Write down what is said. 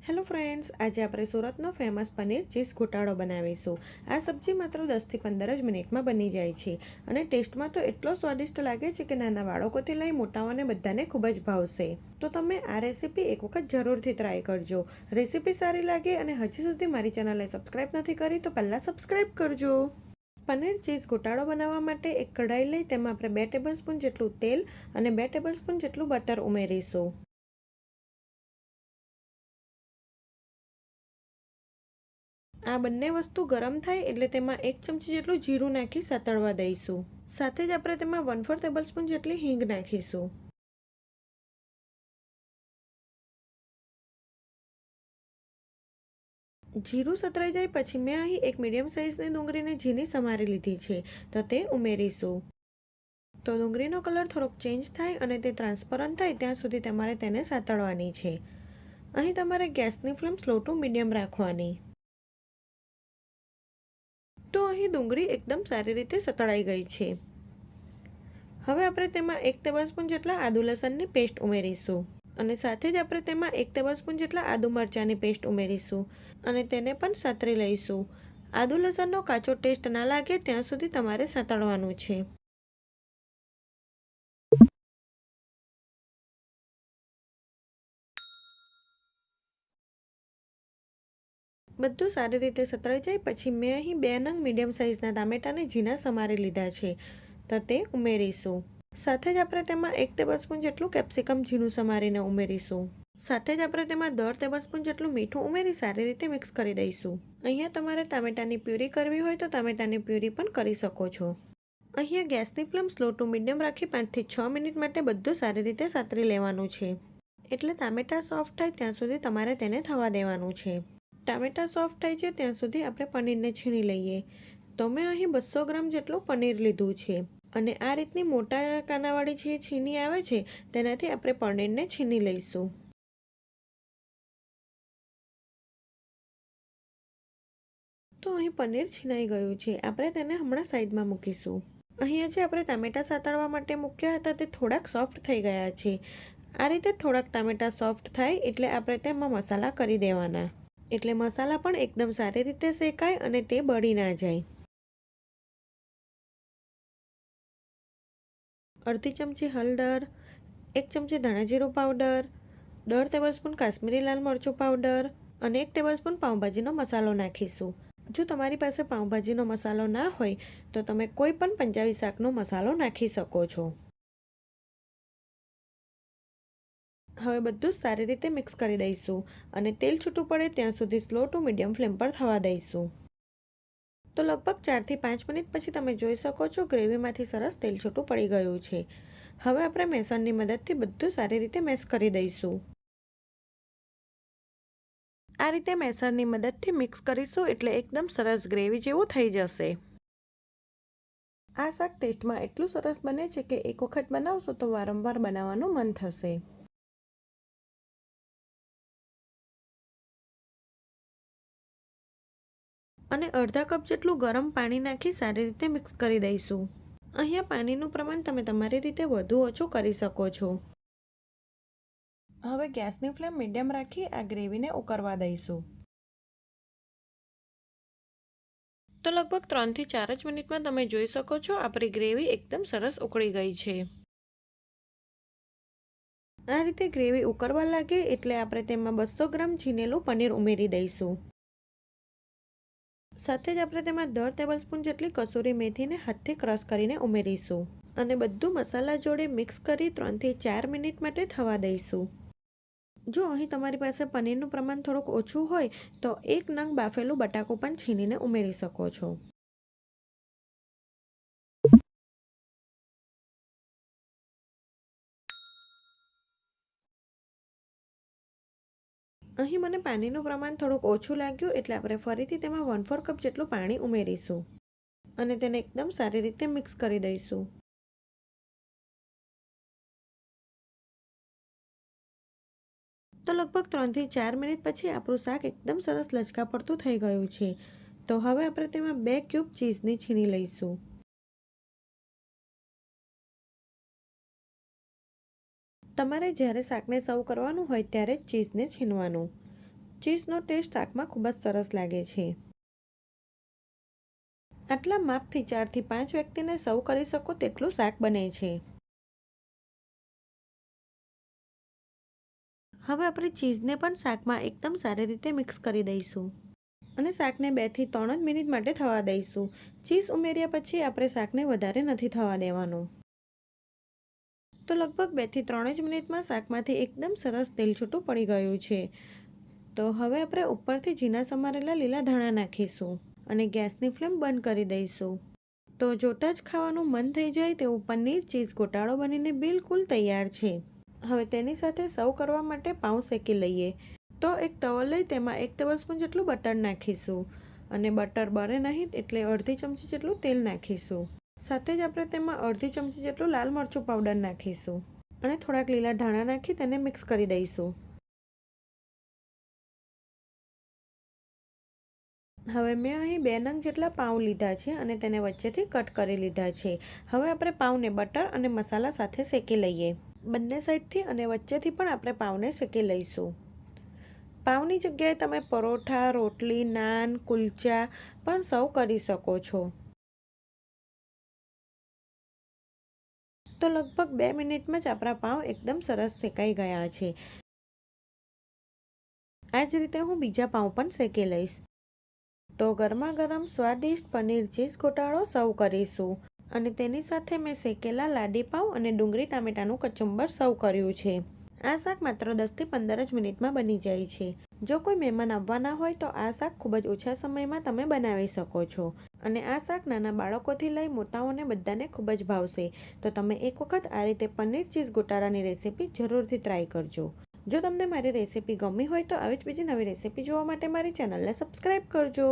Hello friends, આજે આપણે સુરતનો ફેમસ પનીર ચીઝ ઘોટાળો બનાવીશું. આ સબ્જી માત્ર 10થી 15 જ મિનિટમાં બની જાય છે અને ટેસ્ટમાં તો એટલો સ્વાદિષ્ટ લાગે છે કે નાના બાળકોથી લઈ મોટાઓને બધાને ખૂબ જ ભાવશે. તો તમે આ રેસીપી એક વખત જરૂરથી ટ્રાય કરજો. રેસીપી સારી લાગે અને હજી સુધી મારી ચેનલને સબસ્ક્રાઈબ નથી કરી તો પહેલાં સબસ્ક્રાઈબ કરજો. પનીર ચીઝ ઘોટાળો બનાવવા માટે એક કઢાઈ લઈ તેમાં આપણે 2 ટેબલસ્પૂન જેટલું તેલ અને 2 ટેબલસ્પૂન જેટલું બટર ઉમેરીશું. આ બંને વસ્તુ ગરમ થાય એટલે તેમાં 1 ચમચી જેટલું જીરું નાખી સાતળવા દઈશું. સાથે જ આપણે તેમાં 1/4 ટેબલસ્પૂન જેટલી હિંગ નાખીશું. જીરું સતરાઈ જાય પછી મેં અહીં એક મીડિયમ સાઇઝની ડુંગળીને ઝીણી સમારી લીધી છે, તો તે ઉમેરીશું. તો ડુંગળીનો કલર થોડોક ચેન્જ થાય અને તે ટ્રાન્સપરન્ટ થાય ત્યાં સુધી તમારે તેને સાતળવાની છે. અહીં તમારે ગેસની ફ્લેમ સ્લો ટુ મીડિયમ રાખવાની. તો અહીં ડુંગળી એકદમ સારી રીતે સતળાઈ ગઈ છે. હવે આપણે તેમાં 1 ટેબલસ્પૂન જેટલા આદુ લસણની પેસ્ટ ઉમેરીશું અને સાથે જ આપણે તેમાં 1 ટેબલસ્પૂન જેટલા આદુ મરચાંની પેસ્ટ ઉમેરીશું અને તેને પણ સાતરી લઈશું. આદુ લસણનો કાચો ટેસ્ટ ના લાગે ત્યાં સુધી તમારે સાતળવાનું છે. બધું સારી રીતે સતળાઈ જાય પછી મેં અહીં 2 નંગ મીડિયમ સાઇઝના ટામેટાને ઝીણા સમારી લીધા છે, તો તે ઉમેરીશું. સાથે જ આપણે તેમાં 1 ટેબલસ્પૂન જેટલું કેપ્સિકમ ઝીણું સમારીને ઉમેરીશું. સાથે જ આપણે તેમાં 1/2 ટેબલસ્પૂન જેટલું મીઠું ઉમેરી સારી રીતે મિક્સ કરી દઈશું. અહીંયા તમારે ટામેટાની પ્યુરી કરવી હોય તો ટામેટાની પ્યુરી પણ કરી શકો છો. અહીંયા ગેસની ફ્લેમ સ્લો ટુ મીડિયમ રાખી 5 થી 6 મિનિટ માટે બધું સારી રીતે સાતરી લેવાનું છે. એટલે ટામેટા સોફ્ટ થાય ત્યાં સુધી તમારે તેને થવા દેવાનું છે. ટામેટા સોફ્ટ થાય છે ત્યાં સુધી આપણે પનીરને છીણી લઈએ. તો મેં અહીં 200 ગ્રામ જેટલું પનીર લીધું છે અને આ રીતની મોટા કાનાવાળી જે છીણી આવે છે તેનાથી આપણે પનીરને છીણી લઈશું. તો અહીં પનીર છીણાઈ ગયું છે. આપણે તેને હમણાં સાઈડમાં મૂકીશું. અહીંયા જે આપણે ટામેટા સાતળવા માટે મૂક્યા હતા તે થોડાક સોફ્ટ થઈ ગયા છે. આ રીતે થોડાક ટામેટા સોફ્ટ થાય એટલે આપણે તેમાં મસાલા કરી દેવાના. એટલે મસાલા પણ એકદમ સારી રીતે શેકાય અને તે બળી ના જાય. અડધી ચમચી હળદર, 1 ચમચી ધાણા જીરું પાવડર, 1/2 ટેબલસ્પૂન કાશ્મીરી લાલ મરચું પાવડર અને 1 ટેબલસ્પૂન પાઉંભાજીનો મસાલો નાખીશું. જો તમારી પાસે પાઉંભાજીનો મસાલો ના હોય તો તમે કોઈ પણ પંજાબી શાકનો મસાલો નાખી શકો છો. હવે બધું જ સારી રીતે મિક્સ કરી દઈશું અને તેલ છૂટું પડે ત્યાં સુધી સ્લો ટુ મીડિયમ ફ્લેમ પર થવા દઈશું. તો લગભગ 4 થી 5 મિનિટ પછી તમે જોઈ શકો છો ગ્રેવીમાંથી સરસ તેલ છૂટું પડી ગયું છે. હવે આપણે મેસણની મદદથી બધું સારી રીતે મેશ કરી દઈશું. આ રીતે મેસણની મદદથી મિક્સ કરીશું એટલે એકદમ સરસ ગ્રેવી જેવું થઈ જશે. આ શાક ટેસ્ટમાં એટલું સરસ બને છે કે એક વખત બનાવશો તો વારંવાર બનાવવાનું મન થશે. અને અડધા કપ જેટલું ગરમ પાણી નાખી સારી રીતે મિક્સ કરી દઈશું. અહીંયા પાણીનું પ્રમાણ તમે તમારી રીતે વધુ ઓછું કરી શકો છો. હવે ગેસની ફ્લેમ મીડિયમ રાખી આ ગ્રેવીને ઉકળવા દઈશું. તો લગભગ 3 થી 4 જ મિનિટમાં તમે જોઈ શકો છો આપણી ગ્રેવી એકદમ સરસ ઉકળી ગઈ છે. આ રીતે ગ્રેવી ઉકળવા લાગે એટલે આપણે તેમાં 200 ગ્રામ છીનેલું પનીર ઉમેરી દઈશું. સાથે જ આપણે તેમાં 1/2 ટેબલસ્પૂન જેટલી કસૂરી મેથીને હાથથી ક્રશ કરીને ઉમેરીશું અને બધું મસાલા જોડે મિક્સ કરી 3 થી 4 મિનિટ માટે થવા દઈશું. જો અહીં તમારી પાસે પનીરનું પ્રમાણ થોડુંક ઓછું હોય તો 1 નંગ બાફેલું બટાકું પણ છીણીને ઉમેરી શકો છો. અહીં મને પાણીનું પ્રમાણ થોડુંક ઓછું લાગ્યું એટલે આપણે ફરીથી તેમાં 1/4 કપ જેટલું પાણી ઉમેરીશું અને તેને એકદમ સારી રીતે મિક્સ કરી દઈશું. તો લગભગ 3 થી 4 મિનિટ પછી આપણું શાક એકદમ સરસ લચકા પડતું થઈ ગયું છે. તો હવે આપણે તેમાં 2 ક્યુબ ચીઝની છીણી લઈશું. તમારે જ્યારે શાકને સર્વ કરવાનું હોય ત્યારે જ ચીઝને છીનવાનું. ચીઝનો ટેસ્ટ શાકમાં ખૂબ જ સરસ લાગે છે. આટલા માપથી 4 થી 5 વ્યક્તિને સર્વ કરી શકો તેટલું શાક બને છે. હવે આપણે ચીઝને પણ શાકમાં એકદમ સારી રીતે મિક્સ કરી દઈશું અને શાકને 2 થી 3 જ મિનિટ માટે થવા દઈશું. ચીઝ ઉમેર્યા પછી આપણે શાકને વધારે નથી થવા દેવાનું. તો લગભગ 2 થી 3 જ મિનિટમાં શાકમાંથી એકદમ સરસ તેલ છૂટું પડી ગયું છે. તો હવે આપણે ઉપરથી ઝીણા સમારેલા લીલા ધાણા નાખીશું અને ગેસની ફ્લેમ બંધ કરી દઈશું. તો જોતાં જ ખાવાનું મન થઈ જાય તેવું પનીર ચીઝ ગોટાળો બનીને બિલકુલ તૈયાર છે. હવે તેની સાથે સર્વ કરવા માટે પાઉં શેકી લઈએ. તો એક તવો લઈ તેમાં 1 ટેબલસ્પૂન જેટલું બટર નાખીશું અને બટર બળે નહીં એટલે અડધી ચમચી જેટલું તેલ નાખીશું. સાથે જ આપણે તેમાં અડધી ચમચી જેટલું લાલ મરચું પાવડર નાખીશું અને થોડાક લીલા ધાણા નાખી તેને મિક્સ કરી દઈશું. હવે મેં અહીં 2 નંગ જેટલા પાઉં લીધા છે અને તેને વચ્ચેથી કટ કરી લીધા છે. હવે આપણે પાઉંને બટર અને મસાલા સાથે શેકી લઈએ. બંને સાઈડથી અને વચ્ચેથી પણ આપણે પાઉંને શેકી લઈશું. પાઉંની જગ્યાએ તમે પરોઠા, રોટલી, નાન, કુલચા પણ સર્વ કરી શકો છો. તો લગભગ 2 મિનિટમાં જ આપણા પાઉં એકદમ સરસ શેકાઈ ગયા છે. આ જ રીતે હું બીજા પાઉં પણ શેકી લઈશ. તો ગરમા ગરમ સ્વાદિષ્ટ પનીર ચીઝ ગોટાળો સર્વ કરીશું અને તેની સાથે મેં શેકેલા લાડી પાઉં અને ડુંગળી ટામેટાનું કચુંબર સર્વ કર્યું છે. આ શાક માત્ર 10 થી 15 જ મિનિટમાં બની જાય છે. જો કોઈ મહેમાન આવવાના હોય તો આ શાક ખૂબ જ ઓછા સમયમાં તમે બનાવી શકો છો અને આ શાક નાના બાળકોથી લઈ મોટાઓને બધાને ખૂબ જ ભાવશે. તો તમે એક વખત આ રીતે પનીર ચીઝ ગોટાળાની રેસીપી જરૂરથી ટ્રાય કરજો. જો તમને મારી રેસીપી ગમી હોય તો આવી જ બીજી નવી રેસીપી જોવા માટે મારી ચેનલને સબસ્ક્રાઈબ કરજો.